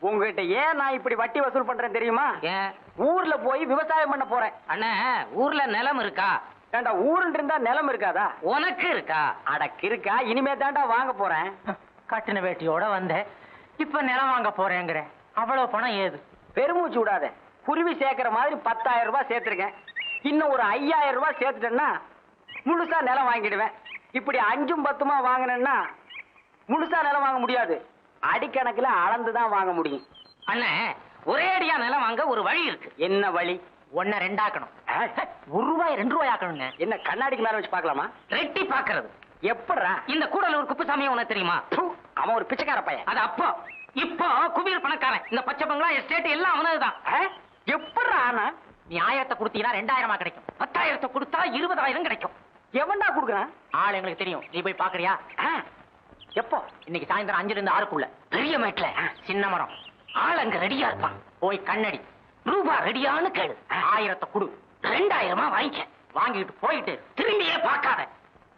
உங்ககிட்ட ஏன் நான் இப்படி வட்டி வசூல் பண்றேன் தெரியுமா? ஏன்? ஊர்ல போய் விவசாயம் பண்ண போறேன். அண்ணே, ஊர்ல நிலம் இருக்கா? ஏண்டா ஊருன்னு இருந்தா நிலம் இருக்காதா? உனக்கு இருக்கா? அடக்கு இருக்கா? இனிமே தாண்டா வாங்க போறேன். கட்டின வேட்டியோட வந்த, இப்ப நிலம் வாங்க போறேங்கிற. அவ்வளவு பணம் ஏது? பெருமூச்சு விடாத. குருவி சேர்க்கிற மாதிரி 10,000 ரூபாய் சேர்த்திருக்கேன். இன்னும் ஒரு 5,000 ரூபாய் சேர்த்துட்டேன்னா முழுசா நிலம் வாங்கிடுவேன். இப்படி 5ம் 10மா வாங்கினேன்னா முழுசா நிலம் வாங்க முடியாது. அடிக்கணக்கில் அளந்துதான் வாங்க முடியும். அண்ணே, ஒரே அடியா நிலம் வாங்க ஒரு வழி இருக்கு. என்ன வழி? 1 2 ஆக்கணும். 1 ரூபாய் 2 ரூபாய் ஆக்கணுங்க. என்ன கண்ணாடிக்கு மேல வச்சு பாக்கலாமா? ரெட்டி பாக்குறது. எப்படா? இந்த கூடலூர் குப்புசாமி உனக்கு தெரியுமா? அவன் ஒரு பிச்சைக்கார பையன். அது அப்போ. இப்போ குபீர் பணக்காரன். இந்த பச்சை பங்களா எஸ்டேட் எல்லாம் அவனதுதான். எப்படா? ஆனா நியாயத்தை கொடுத்தீங்கன்னா 2000 கிடைக்கும். 10,000 கொடுத்தா 20,000 கிடைக்கும். எவன்டா கொடுக்குறான்? ஆள் எங்களுக்கு தெரியும். நீ போய் பாக்குறியா? எப்போ? இன்னைக்கு சாயந்தரம் 5 to 6க்குள்ள பெரிய மேட்ல சின்ன மரம். ஆள் அங்க ரெடியா இருப்பான். போய் கண்ணடி ரூபாய் ரெடியான்னு கேளு. 1000 கொடு. 2000 வாங்கிக்க. வாங்கிட்டு போயிட்டு திரும்பியே பார்க்காத.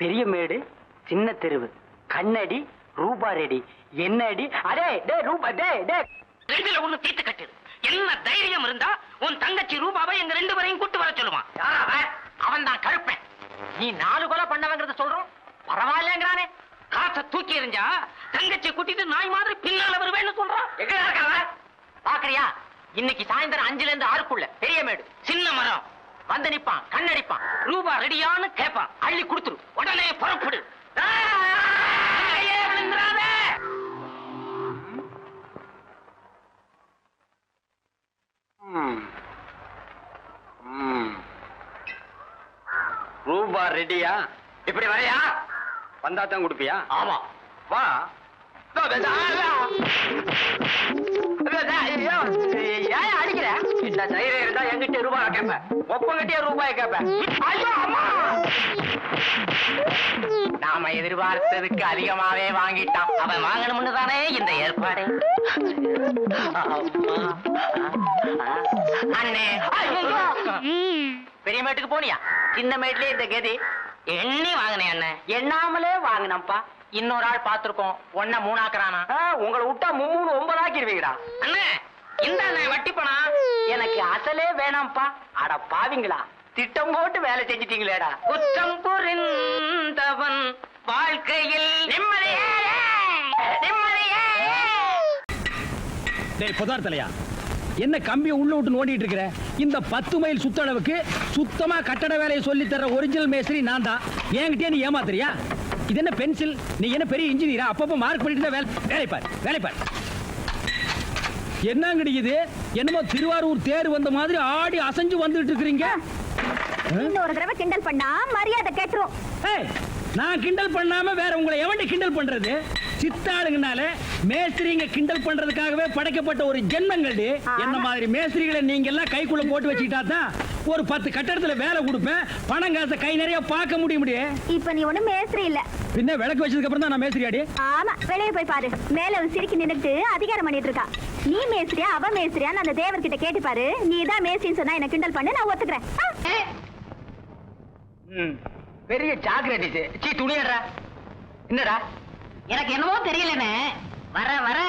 பெரிய மேடு, சின்ன தெருவு, கண்ணடி, ரூபாய் ரெடி. என்ன அடி? அடே டே ரூபாய் டே டே. ரெண்டுல ஒண்ணு தீர்த்து கட்டிடு. என்ன தைரியம் இருந்தா உன் தங்கச்சி ரூபாவை எங்க 2 பேரையும் கூட்டு வர சொல்லுவான். அவன் தான் கருப்பேன். நீ 4 கொலை பண்ணவங்கிறத சொல்றோம். பரவாயில்லங்கிறானே. காசை தூக்கி எறிஞ்சா தங்கச்சி கூட்டிட்டு நாய் மாதிரி பின்னால வருவேன்னு சொல்றான். எங்கடா இருக்காங்க? பாக்குறியா? இன்னைக்கு சாயந்தரம் 5 to 6க்குள்ள பெரிய மேடு, சின்ன மரம் வந்து நிப்பான். கண்ணடிப்பான். ரூபாய் ரெடியான்னு கேட்பான். அள்ளி கொடுத்துரு. உடனே புறப்படு. ரூபாய் ரெடியா? இப்படி வரையா? வந்தா தான் கொடுப்பியா? ஆமா, வா. ஏன் அடிக்கிற? இந்த தைரியம் இருந்தா எங்கிட்ட ரூபாய் கேட்பேன். ஒப்பங்கிட்டே ரூபாய் கேட்பேன். நாம எதிர்பார்த்ததுக்கு அதிகமாவே வாங்கிட்டான். அவன் வாங்கணும்னு தானே இந்த ஏற்பாடு. அண்ணே, பெரிய மேட்டுக்கு போனியா? சின்ன மேட்லயே இந்த கதி. எண்ணி வாங்கினேன் அண்ணன். எண்ணாமலே வாங்கினப்பா. இன்னொரு ஆள் பாத்துருக்கோம். 1 3 ஆக்குறானா? உங்களை விட்டா 3 9 ஆக்கிடுவீங்கடா. அண்ணே, இந்த வட்டி பணம் எனக்கு அசலே வேணாம்ப்பா. அட பாவிங்களா, திட்டம் போட்டு வேலை செஞ்சிட்டீங்களேடா. குற்றம் புரிந்தவன் வாழ்க்கையில் நிம்மதியே நிம்மதியே. டேய் புதார் தலையா, என்ன கம்பியை உள்ள விட்டு நோண்டிட்டு இருக்கிற? இந்த 10 மைல் சுத்தளவுக்கு சுத்தமா கட்டட வேலையை சொல்லி தர ஒரிஜினல் மேஸ்திரி நான் தான். என்கிட்டே நீ ஏமாத்துறியா? இது என்ன பென்சில்? நீ என்ன பெரிய இன்ஜினியரா? அப்பப்ப மார்க் பண்ணிட்டு தான் வேலை பார், வேலை பார். என்னங்கடி இது? என்னமோ திருவாரூர் தேர் வந்த மாதிரி ஆடி அசைஞ்சு வந்துட்டு இருக்கீங்க. இன்னொரு தடவை கிண்டல் பண்ணா மரியாதை கேட்டுரும். நான் கிண்டல் பண்ணாம வேற உங்களை எவன்டி கிண்டல் பண்றது? சித்தாளுங்கனால மேஸ்திரிங்க கிண்டல் பண்றதுக்காகவே படைக்கப்பட்ட ஒரு ஜென்மங்கள்டி. என்ன மாதிரி மேஸ்திரிகளை நீங்க எல்லாம் கைக்குள்ள போட்டு வச்சுக்கிட்டா தான் ஒரு 10 கட்டடத்துல வேலை கொடுப்பேன். பணம் காசை கை நிறைய பார்க்க முடியும். இப்ப நீ ஒண்ணு மேஸ்திரி இல்ல. பின்ன விளக்கு வச்சதுக்கு அப்புறம் தான் நான் மேஸ்திரியாடி. ஆமா, வெளியே போய் பாரு. மேல சிரிக்கி நின்னுட்டு அதிகாரம் பண்ணிட்டு இருக்கா. நீ மேஸ்திரியா அவ மேஸ்திரியா? அந்த தேவர்கிட்ட கேட்டு பாரு. நீ தான் மேஸ்திரின்னு சொன்னா என்ன கிண்டல் பண்ணு, நான் ஒத்துக்கிறேன். பெரிய சாக்லேட். சீ துணியடா. என்னடா? எனக்கு என்னவோ தெரியலனே. வர வர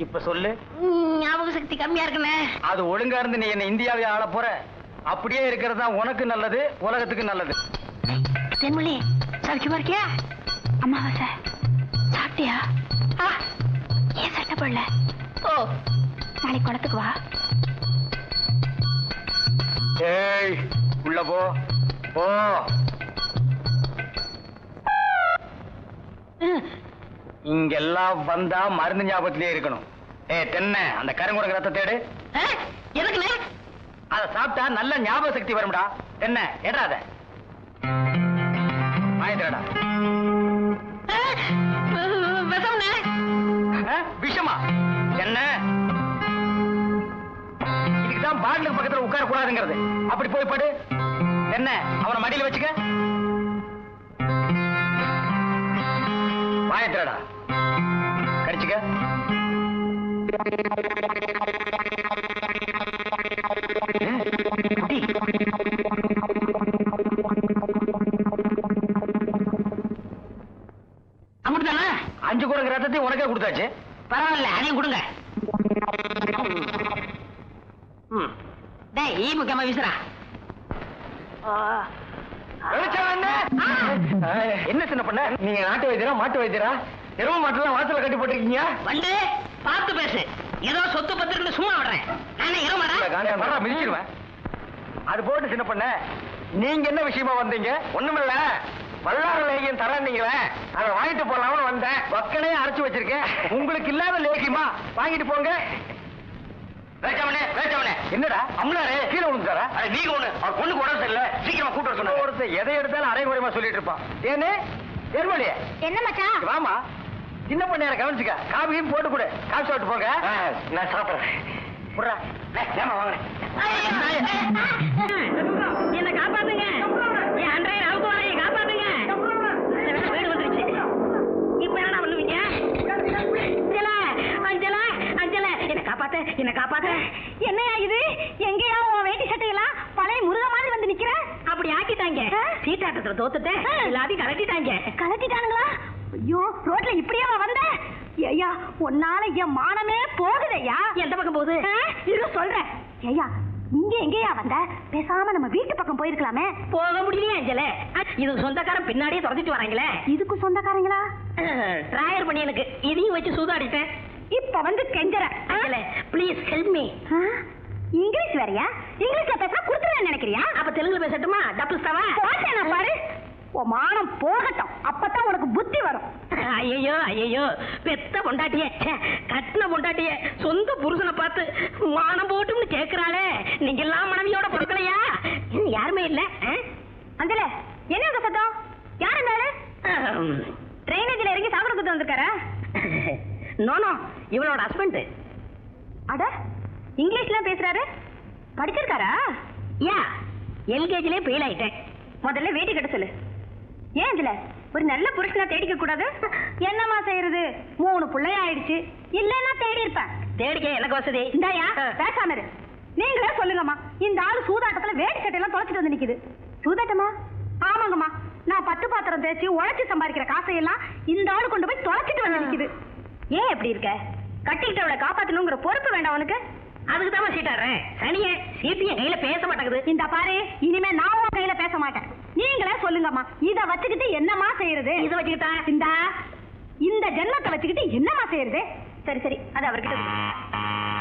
இப்ப சொல்லு. ஞாபக சக்தி கம்மியா இருக்குனே. அது ஒழுங்கா இருந்து நீ என்ன இந்தியாவை ஆள போற. அப்படியே இருக்கிறது தான் உனக்கு நல்லது, உலகத்துக்கு நல்லது. தென்மொழி, சௌக்கியமா இருக்கியா? அம்மாவாசை சாப்பிட்டியா? ஏன் சட்டை போடல? ஓ, நாளைக்கு குளத்துக்கு வா. ஏய், உள்ள போ போ. இங்கெல்லாம் வந்தா மருந்து ஞாபகத்திலே இருக்கணும். தென்னை, அந்த கருங்குரங்கு ரத்த தேடு. எதுக்குண்ணே? அத சாப்பிட்டா நல்ல ஞாபக சக்தி வரும்டா. என்ன ஏடாத வாங்கிடா. விஷமா என்ன? இதுக்குதான் பாட்டிலுக்கு பக்கத்துல உட்கார கூடாதுங்கிறது. அப்படி போய் படு. என்ன, அவனை மடியில வச்சுக்க. வாயத்திரடா, கடிச்சுக்க. அப்படித்தானே? 5 குடங்கு ரத்தத்தையும் உனக்கே கொடுத்தாச்சு. பரவாயில்ல, அதையும் கொடுங்க. டேய், ஈ முக்கியமா வீசுறா. என்ன சின்ன பண்ண, நீங்க நாட்டு வைத்தியரா மாட்டு வைத்தியரா? எரும மாட்டெல்லாம் வாசல கட்டி போட்டிருக்கீங்க. வந்து பார்த்து பேசு. ஏதோ சொத்து பத்திரம் சும்மா விடுறேன். நானே இருமாடா மிதிச்சிருவேன். அது போட்டு சின்ன பண்ண, நீங்க என்ன விஷயமா வந்தீங்க? ஒண்ணுமில்ல, வல்லார லேகியம் தரீங்களே, அதை வாங்கிட்டு போலாம்னு வந்தேன். வக்கனே அரைச்சு வச்சிருக்கேன். உங்களுக்கு இல்லாத லேகியமா? வாங்கிட்டு போங்க. என்னடா அம்லாரே கீழே விழுந்தாரா? நீங்க ஒண்ணு, அவர் பொண்ணுக்கு உடம்பு சரியில்லை, சீக்கிரமா கூட்டு சொன்ன. ஒருத்தர் எதை எடுத்தாலும் அரைகுறைமா சொல்லிட்டு இருப்பான். ஏன்னு ஏர்மொழியே என்ன மச்சான்? வாமா, சின்ன பண்ணையார கவனிச்சுக்க. காபியும் போட்டு கொடு. காபி சாப்பிட்டு போங்க. நான் சாப்பிடுறேன். என்ன காப்பாத்துங்க, என் அன்றைய அவுக்குவாரையை காப்பாத்துங்க. வீடு வந்துருச்சு. இப்ப என்ன பண்ணுவீங்க? அஞ்சலா, அஞ்சலா, என்ன காப்பாத்த, என்ன காப்பாத்த. என்னையா இது? எங்கேயா உன் வேட்டி சட்டையெல்லாம் பழைய முருக மாதிரி வந்து நிக்கிற? அப்படி ஆக்கிட்டாங்க. சீட்டாட்டத்துல தோத்துட்டேன், எல்லாத்தையும் கலட்டிட்டாங்க. கலட்டிட்டானுங்களா? ஐயோ, ரோட்ல இப்படியா வந்த? ஐயா, உன்னால என் மானமே போகுதையா. எந்த பக்கம் போகுது? இரு சொல்றேன். ஐயா, இங்க எங்கேயா வந்த? பேசாம நம்ம வீட்டு பக்கம் போயிருக்கலாமே. போக முடியலையே அஞ்சல. இது சொந்தக்காரன் பின்னாடியே துரத்திட்டு வராங்களே. இதுக்கு சொந்தக்காரங்களா? டிராயர் பண்ணி எனக்கு இதையும் வச்சு சூதாடிட்டேன். இப்ப வந்து கெஞ்சற. அஞ்சல, ப்ளீஸ் ஹெல்ப் மீ. இங்கிலீஷ் வேறயா? இங்கிலீஷ்ல பேச குடுத்துறேன்னு நினைக்கிறியா? அப்ப தெலுங்குல பேசட்டுமா? டப்புஸ்தாவா? போட்டேனா பாரு. உன் மானம் போகட்டும், அப்பதான் உனக்கு புத்தி வரும். ஐயோ ஐயோ, பெத்த பொண்டாட்டிய, கட்டின பொண்டாட்டிய சொந்த புருஷனை பார்த்து மானம் போட்டும்னு கேக்குறாளே. நீங்க எல்லாம் மனைவியோட பொறுக்கலையா? யாருமே இல்ல. அஞ்சல, என்ன அந்த சத்தம்? யார் இருந்தாரு? ட்ரைனேஜ்ல இறங்கி சாப்பிட கொடுத்து வந்திருக்காரா? நோனோ, இவளோட ஹஸ்பண்ட். அட, இங்கிலீஷ்லாம் பேசுறாரு. படிச்சிருக்காரா? யா, எல்கேஜிலே ஃபெயில் ஆயிட்டேன். முதல்ல வேட்டி கட்ட சொல்லு. ஏன் இதுல ஒரு நல்ல புருஷனா தேடிக்க கூடாது? என்னமா செய்யறது, 3 பிள்ளை ஆயிடுச்சு. இல்லன்னா தேடி இருப்பேன். தேடிக்க எனக்கு வசதி. இந்தாயா, பேசாம இரு. நீங்களே சொல்லுங்கம்மா, இந்த ஆளு சூதாட்டத்துல வேட்டி சட்டையெல்லாம் தொலைச்சிட்டு வந்து நிக்குது. சூதாட்டமா? ஆமாங்கம்மா, நான் 10 பாத்திரம் தேய்ச்சி உழைச்சி சம்பாதிக்கிற காசையெல்லாம் இந்த ஆளு கொண்டு போய் தொலைச்சிட்டு வந்து நிக்குது. ஏன் எப்படி இருக்க? கட்டிக்கிட்டவளை காப்பாத்தணுங்கிற பொறுப்பு வேண்டாம் உனக்கு? அதுக்கு தான் சீட்டாடுறேன். சனிய சீட்டு என் கையில பேச மாட்டேங்குது. இந்த பாரு, இனிமே நான் உன் கையில பேச மாட்டேன். நீங்களே சொல்லுங்கம்மா, இத வச்சுக்கிட்டு என்னமா செய்யறது? இதை வச்சுக்கிட்டா இந்த ஜென்மத்தை வச்சுக்கிட்டு என்னமா செய்யறது? சரி சரி, அது அவர்கிட்ட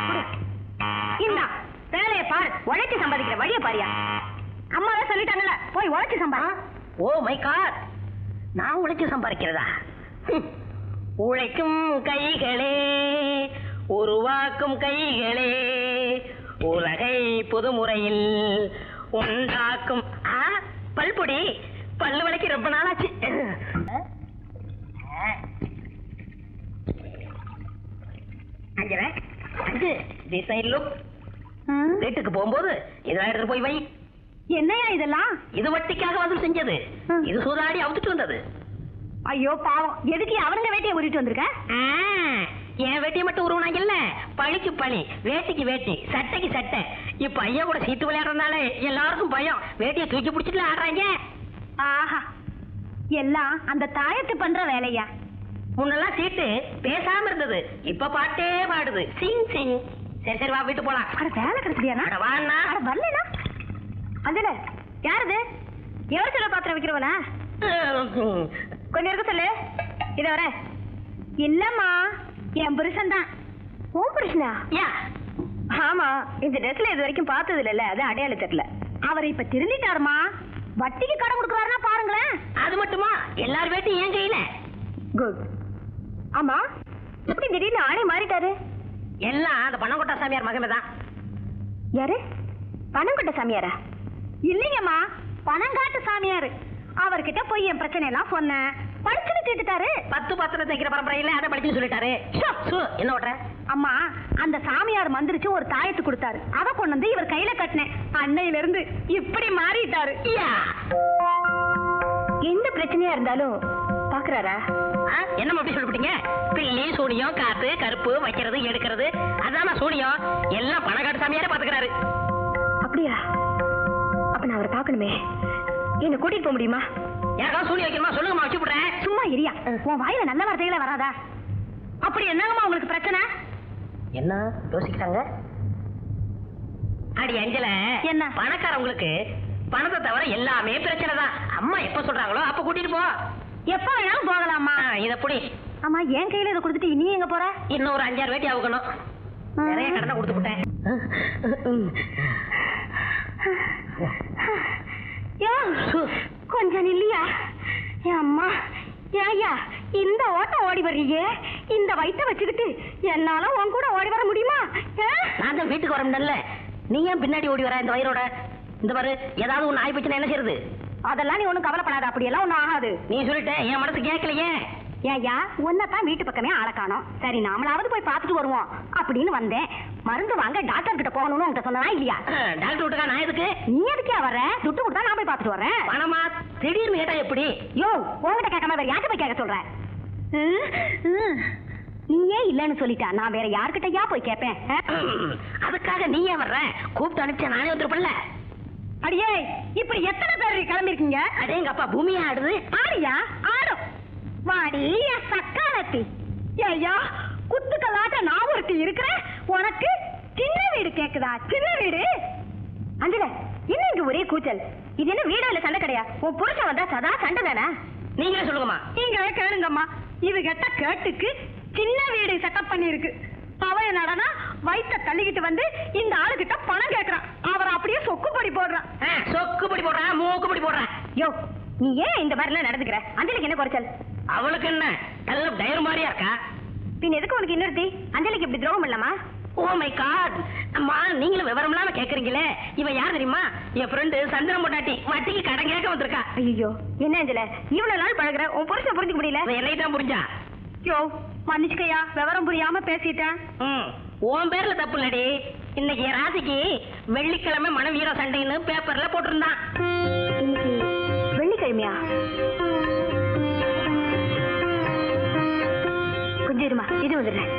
கொடு. இந்தா வேலையை பாரு, உழைச்சி சம்பாதிக்கிற வழியை பாரியா. அம்மாவே சொல்லிட்டாங்கல்ல, போய் உழைச்சி சம்பாதி. ஓ மை காட், நான் உழைச்சு சம்பாதிக்கிறதா? உழைக்கும் கைகளே, உருவாக்கும் கைகளே, உலகை புதுமுறையில் உண்டாக்கும். பல்பொடி, பல்லு வளைக்கு ரொம்ப நாளாச்சு. வீட்டுக்கு போகும்போது இதெல்லாம் எடுத்துட்டு போய் வை. என்னையா இதெல்லாம்? இது வட்டிக்காக வந்து செஞ்சது. இது சூதாடி அவுத்துட்டு வந்தது. ஐயோ பாவம், எதுக்கு அவனுங்க வேட்டியை உருட்டு வந்திருக்க? என் வேட்டியை மட்டும் உருவனாங்கல்ல, பழிக்கு பழி, வேட்டிக்கு வேட்டி, சட்டைக்கு சட்டை. இப்ப ஐயா கூட சீட்டு விளையாடுறதுனால எல்லாருக்கும் பயம். வேட்டியை தூக்கி பிடிச்சிட்டு ஆடுறாங்க. ஆஹா, எல்லாம் அந்த தாயத்து பண்ற வேலையா? முன்னெல்லாம் சீட்டு பேசாம இருந்தது, இப்ப பாட்டே பாடுது. சிங் சிங். சரி சரி, வா வீட்டு போலாம். வேலை கிடைச்சியா? வாண்ணா. வரலனா அஞ்சல, யாருது? எவர் சொல்ல பாத்திரம் வைக்கிறவனா? கொஞ்சம் இருக்க சொல்லு. இத வர. இல்லம்மா, என் புருஷன் தான். ஓ புருஷனா? யா. ஆமா, இந்த ட்ரெஸ்ல இது வரைக்கும் பார்த்தது இல்ல, அது அடையாளம் தெரியல. அவர் இப்ப திருந்திட்டாருமா. வட்டிக்கு கடன் கொடுக்கறாருன்னா பாருங்களேன். அது மட்டுமா, எல்லார் வேட்டையும் என் கையில. குட். ஆமா, எப்படி திடீர்னு ஆளே மாறிட்டாரு? எல்லாம் அந்த பணங்கொட்டா சாமியார் மகமே தான். யாரு? பணங்கொட்ட சாமியாரா? இல்லைங்கம்மா, பணங்காட்டு சாமியாரு. அவர்கிட்ட போய் என் பிரச்சனை எல்லாம் சொன்னேன். படிச்சுட்டு தீட்டுட்டாரு. 10 பாத்திரம் தைக்கிற பரம்பரையில அதை படிச்சு சொல்லிட்டாரு. என்ன ஓட்டுற? அம்மா, அந்த சாமியார் மந்திரிச்சு ஒரு தாயத்து கொடுத்தாரு. அதை கொண்டு வந்து இவர் கையில கட்டினேன். அன்னையில இருந்து இப்படி மாறிட்டாரு. எந்த பிரச்சனையா இருந்தாலும் பாக்குறாரா? என்ன அப்படி சொல்லிவிட்டீங்க? பில்லி, சூனியம், காத்து, கருப்பு, வைக்கிறது, எடுக்கிறது, அதான சூனியம். எல்லாம் பணக்காட்டு சாமியாரே பாத்துக்கிறாரு. அப்படியா? அப்ப நான் அவரை பாக்கணுமே. என்ன கூட்டிட்டு போக முடியுமா? எனக்கா சூனி வைக்கணுமா சொல்லுங்கம்மா வச்சு விடுறேன். சும்மா இரியா, உன் வாயில நல்ல வார்த்தைகளே வராதா? அப்படி என்னங்கம்மா உங்களுக்கு பிரச்சனை? என்ன யோசிக்கிறாங்க? அடி அஞ்சல, என்ன? பணக்காரங்களுக்கு பணத்தை தவிர எல்லாமே பிரச்சனை தான். அம்மா எப்ப சொல்றாங்களோ அப்ப கூட்டிட்டு போ. எப்ப வேணாலும் போகலாமா? இத புடி. ஆமா, என் கையில இதை கொடுத்துட்டு நீ எங்க போற? இன்னும் ஒரு 5-6 வேட்டி ஆகணும். நிறைய கடனை கொடுத்து விட்டேன். கொஞ்சம் இல்லையா? அம்மா, ஏயா இந்த ஓட்டம் ஓடி வர்றீங்க? இந்த வயிற்ற வச்சுக்கிட்டு என்னால உன் கூட ஓடி வர முடியுமா? நான் தான் வீட்டுக்கு வர முடியல. நீ ஏன் பின்னாடி ஓடி வர இந்த வயிறோட? இந்த பாரு, ஏதாவது ஒண்ணு ஆகி போச்சுன்னா என்ன செய்யறது? அதெல்லாம் நீ ஒண்ணும் கவலைப்படாத, அப்படியெல்லாம் ஒண்ணும் ஆகாது. நீ சொல்லிட்ட, என் மனசு கேட்கலையே. ஏயா, உன்னதான் வீட்டு பக்கமே ஆள காணோம். சரி, நாமளாவது போய் பார்த்துட்டு வருவோம் அப்படின்னு வந்தேன். மருந்து வாங்க டாக்டர் கிட்ட போகணும்னு உங்ககிட்ட சொன்னா இல்லையா? டாக்டர் விட்டுக்கா, நான் எதுக்கு? நீ எதுக்கே வர்ற? துட்டு கொடுத்தா நான் போய் பார்த்துட்டு வரேன். பணமா? திடீர்னு கேட்டா எப்படி? யோ, உங்ககிட்ட கேட்காம வேற யார்கிட்ட போய் கேட்க சொல்ற? நீயே இல்லன்னு சொல்லிட்டா நான் வேற யார்கிட்டயா போய் கேட்பேன்? அதுக்காக நீ ஏன் வர்ற? கூப்பிட்டு அனுப்பிச்சா நானே வந்துருப்பல. அடியே, இப்படி எத்தனை பேர் கிளம்பி இருக்கீங்க? அடே எங்க அப்பா பூமியா ஆடுது. ஆடியா? ஆடும். வாடி சக்காலத்தி. ஐயா, குத்துக்கல்லாட்ட நான் ஒருத்தி இருக்கிறேன், உனக்கு சின்ன வீடு கேக்குதா? சின்ன வீடு? அஞ்சல, என்ன இங்க ஒரே கூச்சல்? இது என்ன வீடா இல்ல சண்டை கிடையா? உன் புருஷன் வந்தா சதா சண்டை தானே? நீங்களே சொல்லுங்கம்மா. நீங்களே கேளுங்கம்மா. இது கெட்ட கேட்டுக்கு சின்ன வீடு செட்டப் பண்ணி இருக்கு. அவன் என்னடனா வயிற்ற தள்ளிக்கிட்டு வந்து இந்த ஆளுகிட்ட பணம் கேட்கறான். அவர் அப்படியே சொக்குப்படி போடுறான். சொக்குப்படி போடுறான், மூக்குப்படி போடுறான். யோ, நீ ஏன் இந்த மாதிரிலாம் நடந்துக்கிற? அஞ்சலிக்கு என்ன குறைச்சல்? அவளுக்கு என்ன நல்ல டயர் மாதிரியா இருக்கா? பின் எதுக்கு உனக்கு இன்னொருத்தி? அஞ்சலிக்கு இப்படி துரோகம் பண்ணலாமா? ஓ மை காட், அம்மா நீங்களும் விவரம் இல்லாம கேக்குறீங்களே. இவன் யார் தெரியுமா? என் ஃப்ரெண்டு சந்திரன் பொண்டாட்டி. வட்டிக்கு கடன் கேட்க வந்திருக்கா. ஐயோ, என்ன அஞ்சல இவ்வளவு நாள் பழகுற, உன் புருஷன் புரிஞ்சுக்க முடியல? என்னை தான் புரிஞ்சா. யோ, மன்னிச்சுக்கையா, விவரம் புரியாம பேசிட்டேன். உன் பேர்ல தப்பு இல்லடி. இன்னைக்கு என் ராசிக்கு வெள்ளிக்கிழமை மனைவியர சண்டைன்னு பேப்பர்ல போட்டிருந்தான். இன்னைக்கு வெள்ளிக்கிழமையா? கொஞ்சம் இருமா, இது வந்துடுறேன்.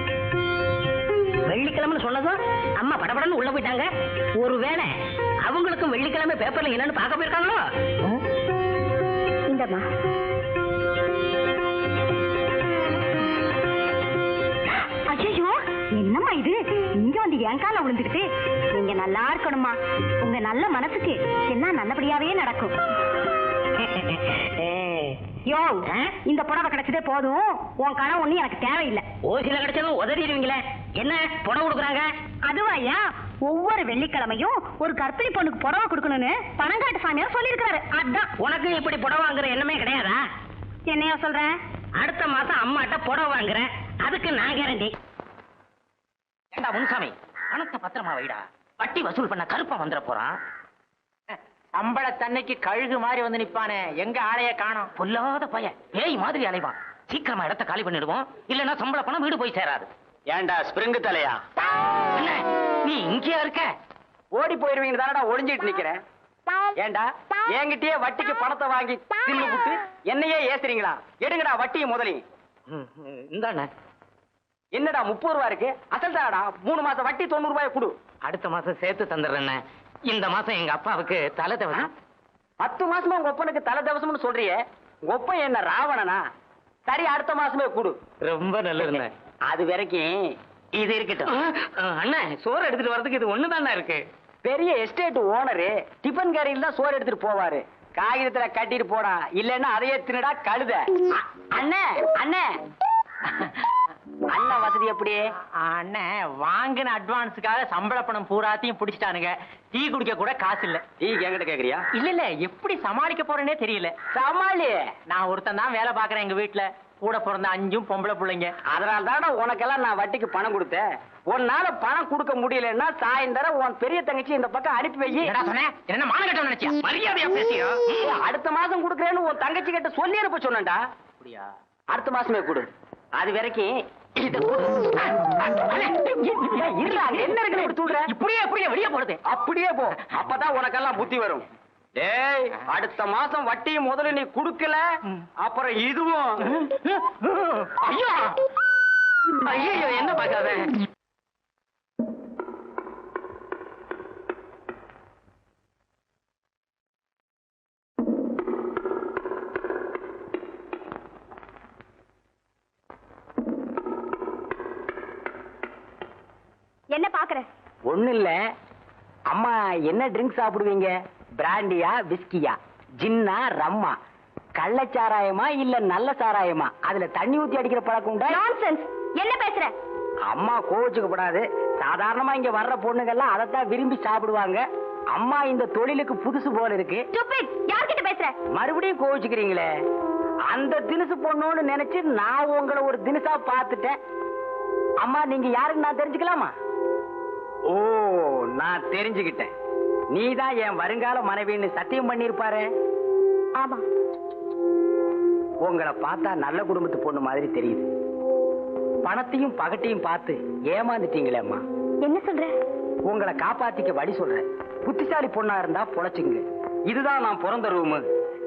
வெள்ளிக்கிழமைன்னு சொன்னதும் அம்மா படபடன்னு உள்ள போயிட்டாங்க. ஒருவேளை அவங்களுக்கும் வெள்ளிக்கிழமை பேப்பர்ல என்னன்னு பார்க்க போயிருக்காங்களோ? இந்தம்மா. ஐயோ, என்னம்மா இது? இங்க வந்து என் கால விழுந்துக்கிட்டு. நீங்க நல்லா இருக்கணுமா. உங்க நல்ல மனசுக்கு எல்லாம் நல்லபடியாவே நடக்கும். யோ, இந்த புடவை கிடைச்சதே போதும். உன் கணவன் ஒண்ணு எனக்கு தேவையில்லை. ஓசில கிடைச்சாலும் உதறிடுவீங்களே. என்ன புடவை கொடுக்குறாங்க? அதுவாயா, ஒவ்வொரு வெள்ளிக்கிழமையும் ஒரு கர்ப்பிணி பொண்ணுக்கு புடவை கொடுக்கணும்னு பணங்காட்டு சாமியார் சொல்லியிருக்காரு. அதான். உனக்கு இப்படி புடவை வாங்குற எண்ணமே கிடையாதா? என்னையா சொல்ற? அடுத்த மாசம் அம்மாட்ட புடவை வாங்குறேன், அதுக்கு நான் கேரண்டி. ஏண்டா முன்சாமி, பணத்தை பத்திரமா வைடா. வட்டி வசூல் பண்ண கருப்பா வந்துட போறான். சம்பள தன்னைக்கு கழுகு மாதிரி வந்து நிப்பானே, எங்க ஆளைய காணோம்? பொல்லாத பையன், பேய் மாதிரி அலைவான். சீக்கிரமா இடத்த காலி பண்ணிடுவோம், இல்லன்னா சம்பள பணம் வீடு போய் சேராது. ஏண்டா ஸ்பிரிங் தலையா, என்ன நீ இங்கேயா இருக்க? ஓடி போயிருவீங்க தானடா ஒளிஞ்சிட்டு நிக்கிறேன். ஏண்டா என்கிட்டயே வட்டிக்கு பணத்தை வாங்கி தின்னு புட்டு என்னையே ஏசுறீங்களா? எடுங்கடா வட்டியை முதலையும். இந்தாண்ண. என்னடா 30 ரூபா இருக்கு? அசல் தானடா. 3 மாசம் வட்டி 90 ரூபாய் கொடு. அடுத்த மாசம் சேர்த்து தந்துடுறேன். இந்த மாசம் எங்க அப்பாவுக்கு தலை தவசம். 10 மாசமா உங்க ஒப்பனுக்கு தலை தவசம்னு சொல்றியே, உங்க ஒப்பன் என்ன ராவணனா? சரி, அடுத்த மாசமே கொடு. ரொம்ப நல்லதுண்ணே. அது வரைக்கும் இது இருக்கட்டும். அண்ணா, சோறு எடுத்துட்டு வரதுக்கு இது ஒண்ணுதானே இருக்கு. பெரிய எஸ்டேட் ஓனரு டிபன் கேரியில் தான் சோறு எடுத்துட்டு போவாரு. காகிதத்துல கட்டிட்டு போடா, இல்லன்னா அதையே தின்னுடா கழுத. அண்ணே அண்ணே, அண்ணா வசதி எப்படி? அண்ணன் வாங்கின அட்வான்ஸுக்காக சம்பள பணம் பூராத்தையும் புடிச்சிட்டானுங்க. டீ குடிக்க கூட காசு இல்ல. டீ என்கிட்ட கேக்குறியா? இல்ல, எப்படி சமாளிக்க போறேனே தெரியல. சமாளி. நான் ஒருத்தன் தான் வேலை பாக்குறேன் எங்க வீட்டுல. கூட பிறந்த 5 பொம்பளை பிள்ளைங்க. அதனால தானே உனக்கெல்லாம் நான் வட்டிக்கு பணம் கொடுத்தேன். உன்னால பணம் கொடுக்க முடியலன்னா சாயந்தரம் உன் பெரிய தங்கச்சி இந்த பக்கம் அனுப்பி வை. என்ன மானகட்டம் நினைச்சியா? மரியாதையா பேசியா? அடுத்த மாசம் கொடுக்கறேன்னு உன் தங்கச்சி கிட்ட சொல்லி அனுப்ப சொன்னேன்டா. அப்படியா? அடுத்த மாசமே கொடு. அது வரைக்கும் இத கொடு. என்ன இருக்கு? இப்படியே வெளியே போறது. அப்படியே போ, அப்பதான் உனக்கெல்லாம் புத்தி வரும். டேய், அடுத்த மாசம் வட்டி முதல்ல நீ குடுக்கல, அப்புறம் இதுவும். ஐயோ ஐயோ, என்ன பாக்காத. என்ன பாக்குற? ஒண்ணு இல்ல. அம்மா என்ன ட்ரிங்க் சாப்பிடுவீங்க? பிராண்டியா, விஸ்கியா, ஜின்னா, ரம்மா, கள்ளச்சாராயமா இல்ல நல்ல சாராயமா? அதுல தண்ணி ஊத்தி அடிக்கிற பழக்கம் உண்டா? நான்சென்ஸ். என்ன பேசுற? அம்மா கோவிச்சுக்கப்படாது. சாதாரணமா இங்க வர்ற பொண்ணுங்கெல்லாம் அதைத்தான் விரும்பி சாப்பிடுவாங்க. அம்மா இந்த தொழிலுக்கு புதுசு போல இருக்கு. யார்கிட்ட பேசுற? மறுபடியும் கோவிச்சுக்கிறீங்களே. அந்த தினுசு பொண்ணோன்னு நினைச்சு நான் உங்களை ஒரு தினுசா பார்த்துட்டேன். அம்மா நீங்க யாருன்னு நான் தெரிஞ்சுக்கலாமா? ஓ, நான் தெரிஞ்சுக்கிட்டேன். நீதான் என் வருங்கால மனைவின்னு சத்தியம் பண்ணிருப்பாரு. ஆமா. உங்களை பார்த்தா நல்ல குடும்பத்து பொண்ணு மாதிரி தெரியுது. பணத்தையும் பகட்டையும் பார்த்து ஏமாந்துட்டீங்களேம்மா. என்ன சொல்ற? உங்களை காப்பாத்திக்க வழி சொல்றேன். புத்திசாலி பொண்ணா இருந்தா பொழைச்சுங்க. இதுதான் நான் பிறந்த ரூமு,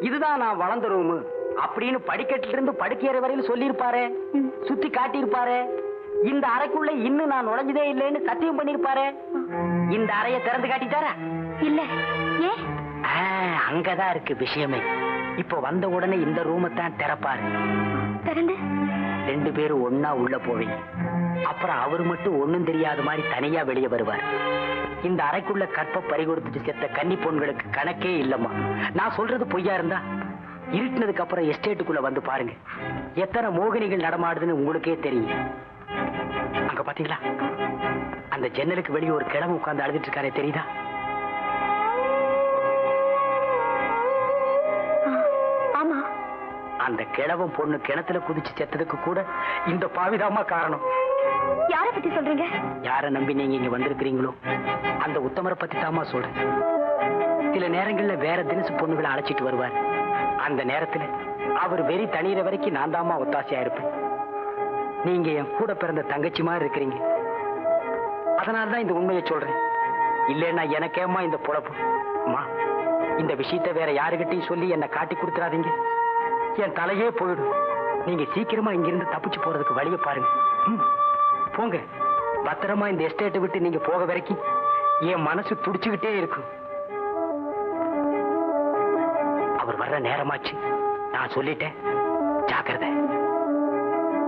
இதுதான் நான் வளர்ந்த ரூமு அப்படின்னு படிக்கட்டுல இருந்து படுக்கையற வரையில் சொல்லியிருப்பாரு. சுத்தி காட்டியிருப்பாரு. இந்த அறைக்குள்ள இன்னும் நான் நுழைஞ்சதே இல்லைன்னு சத்தியம் பண்ணிருப்பாரு. இந்த அறைய திறந்து காட்டிட்டாரா? இல்ல. ஏன்? அங்கதான் இருக்கு விஷயமே. இப்ப வந்த உடனே இந்த ரூமை தான் திறப்பாரு. திறந்து 2 பேரும் ஒன்னா உள்ள போவீங்க. அப்புறம் அவர் மட்டும் ஒண்ணும் தெரியாத மாதிரி தனியா வெளியே வருவார். இந்த அறைக்குள்ள கற்ப பறிகொடுத்துட்டு செத்த கன்னி பொண்களுக்கு கணக்கே இல்லம்மா. நான் சொல்றது பொய்யா இருந்தா இருட்டினதுக்கு அப்புறம் எஸ்டேட்டுக்குள்ள வந்து பாருங்க. எத்தனை மோகினிகள் நடமாடுதுன்னு உங்களுக்கே தெரியும். அங்க பாத்தீங்களா? அந்த ஜன்னலுக்கு வெளியே ஒரு கிழமை உட்கார்ந்து அழுதுட்டு இருக்காரே, தெரியுதா? ஆமா. அந்த கிழவன் பொண்ணு கிணத்துல குதிச்சு செத்ததுக்கு கூட இந்த பாவிதாமா காரணம். யார பத்தி சொல்றீங்க? யார நம்பி நீங்க இங்க வந்திருக்கிறீங்களோ அந்த உத்தமரை பத்தி தாமா சொல்றேன். சில நேரங்கள்ல வேற தினசு பொண்ணுகளை அழைச்சிட்டு வருவார். அந்த நேரத்துல அவர் வெறி தனியிற வரைக்கும் நான் தாமா ஒத்தாசையா இருப்பேன். நீங்க என் கூட பிறந்த தங்கச்சி மாதிரி இருக்கிறீங்க. அதனாலதான் இந்த உண்மையை சொல்றேன். இல்லைன்னா எனக்கேம்மா இந்த பொழப்பு. அம்மா, இந்த விஷயத்தை வேற யாருகிட்டையும் சொல்லி என்னை காட்டி கொடுத்துறாதீங்க. என் தலையே போயிடும். நீங்க சீக்கிரமா இங்கிருந்து தப்பிச்சு போறதுக்கு வழியை பாருங்க. போங்க. பத்திரமா இந்த எஸ்டேட்டை விட்டு நீங்க போக வரைக்கும் என் மனசு துடிச்சுக்கிட்டே இருக்கும். அவர் வர்ற நேரமாச்சு. நான் சொல்லிட்டேன். ஜாக்கிரதை.